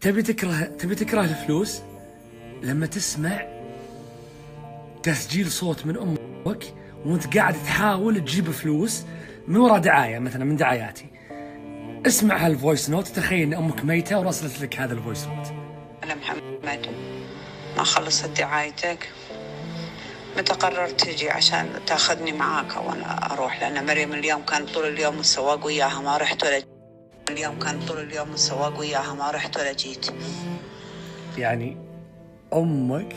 تبي تكره الفلوس لما تسمع تسجيل صوت من أمك وانت قاعد تحاول تجيب فلوس من وراء دعاية مثلا من دعاياتي. اسمع هالفويس نوت، تخيل ان امك ميتة ورسلت لك هذا الفويس نوت. أنا محمد، ما خلصت دعايتك؟ متى قررت تجي عشان تاخذني معاك وانا اروح؟ لان مريم اليوم كانت طول اليوم السواق وياها ما رحت ولا جيت. يعني امك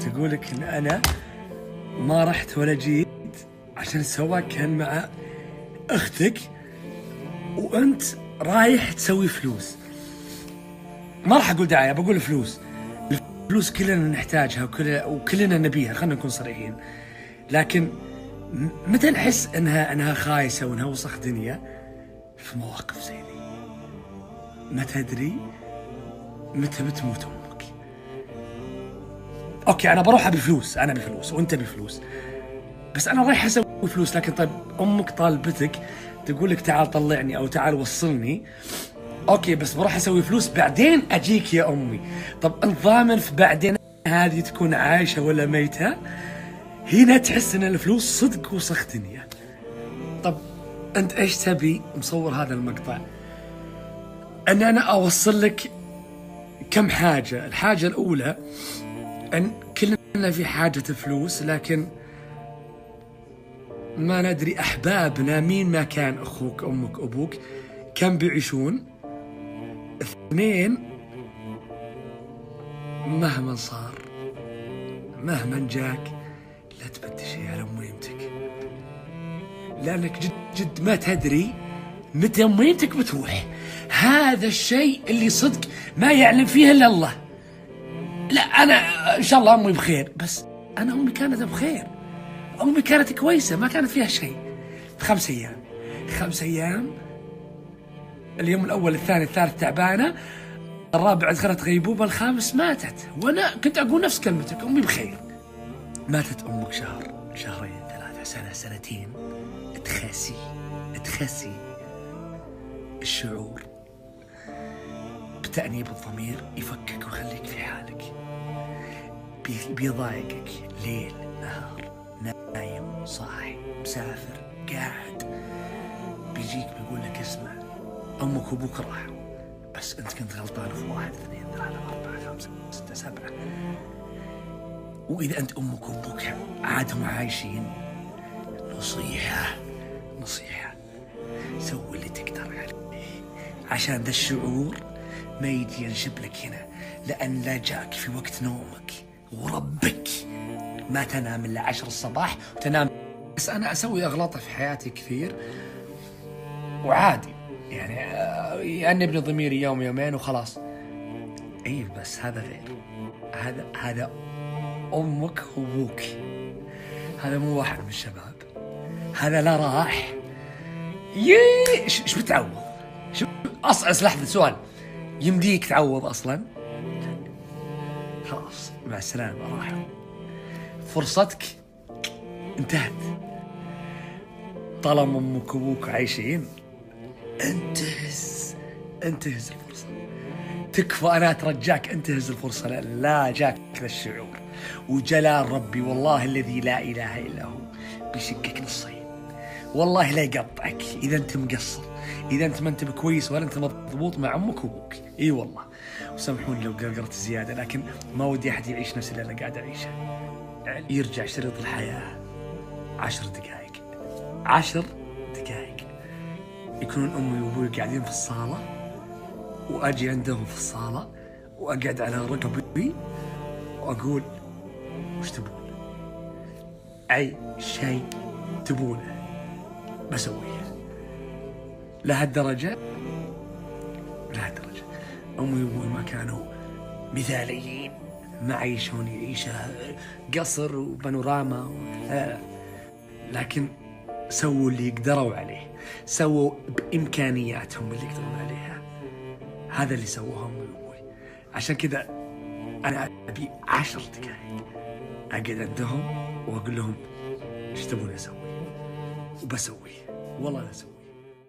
تقولك ان انا ما رحت ولا جيت عشان السواق كان مع اختك وانت رايح تسوي فلوس. ما راح اقول دعاية، بقول فلوس. الفلوس كلنا نحتاجها وكلنا نبيها، خلينا نكون صريحين. لكن متى نحس انها خايسة وانها وسخ دنيا؟ في مواقف زي ذي. ما تدري متى بتموت امك. اوكي انا بروح ابي فلوس، انا بفلوس وانت بفلوس، بس انا رايح اسوي فلوس. لكن طيب امك طالبتك تقول لك تعال طلعني او تعال وصلني، اوكي بس بروح اسوي فلوس بعدين اجيك يا امي. طب انت ضامن في بعدين هذه تكون عايشه ولا ميته؟ هنا تحس ان الفلوس صدق وسخ دنيا. طب انت ايش تبي مصور هذا المقطع؟ ان انا اوصل لك كم حاجه. الحاجه الاولى ان كلنا في حاجه فلوس، لكن ما ندري احبابنا مين ما كان، اخوك امك ابوك، كم بيعيشون. اثنين، مهما صار مهما جاك لا تبدي شيء على ميمتك، لانك جد ما تدري متى ميمتك بتروح. هذا الشيء اللي صدق ما يعلم فيه الا الله. لا انا ان شاء الله امي بخير، بس انا امي كانت بخير، امي كانت كويسه ما كانت فيها شيء. 5 ايام 5 ايام، اليوم الاول الثاني الثالث تعبانه، الرابع دخلت غيبوبه، الخامس ماتت. وانا كنت اقول نفس كلمتك، امي بخير. ماتت امك شهر، شهرين، 3 سنة، سنتين. تخسي الشعور بتأنيب الضمير يفكك ويخليك في حالك، بيضايقك ليل نهار، نايم صاحي مسافر قاعد. بيجيك بيقول لك اسمع، امك وابوك راحوا بس انت كنت غلطان في 1 2 3 4 5 6 7. واذا انت امك وابوك عادهم عايشين، نصيحة سوي اللي تقدر عليه عشان ذا الشعور ما يجي ينشب لك هنا. لأن لا جاك في وقت نومك وربك ما تنام إلا 10 الصباح وتنام. بس أنا أسوي أغلاط في حياتي كثير وعادي، يعني يأنبني ضميري يوم يومين وخلاص. أي بس هذا غير، هذا أمك وأبوك، هذا مو واحد من الشباب. هذا لا راح ايش بتعوض؟ شو لحظة سؤال، يمديك تعوض اصلا؟ خلاص مع السلامة، راحوا، فرصتك انتهت. طالما امك وابوك عايشين انتهز الفرصة. تكفى انا اترجاك انتهز الفرصة، لا جاك ذا الشعور. وجلال ربي والله الذي لا اله الا هو بيشقك نصين، والله لا يقطعك اذا انت مقصر، اذا انت ما انت بكويس ولا انت مضبوط مع امك وابوك. اي والله، وسامحوني لو قرقرت زياده، لكن ما ودي احد يعيش نفس اللي انا قاعد اعيشه. يرجع شريط الحياه 10 دقائق، 10 دقائق يكونون امي وابوي قاعدين في الصاله، واجي عندهم في الصاله واقعد على ركبي واقول وش تبون؟ اي شيء تبونه بسويه. لهالدرجة أمي وأبوي ما كانوا مثاليين، ما عيشون عيشة قصر وبانوراما لكن سووا اللي يقدروا عليه، سووا بإمكانياتهم اللي يقدرون عليها. هذا اللي سووه أمي وأبوي. عشان كذا أنا أبي 10 دقائق أقعد عندهم وأقول لهم إيش تبون أسوي، وبسويه، والله أنا أسوي.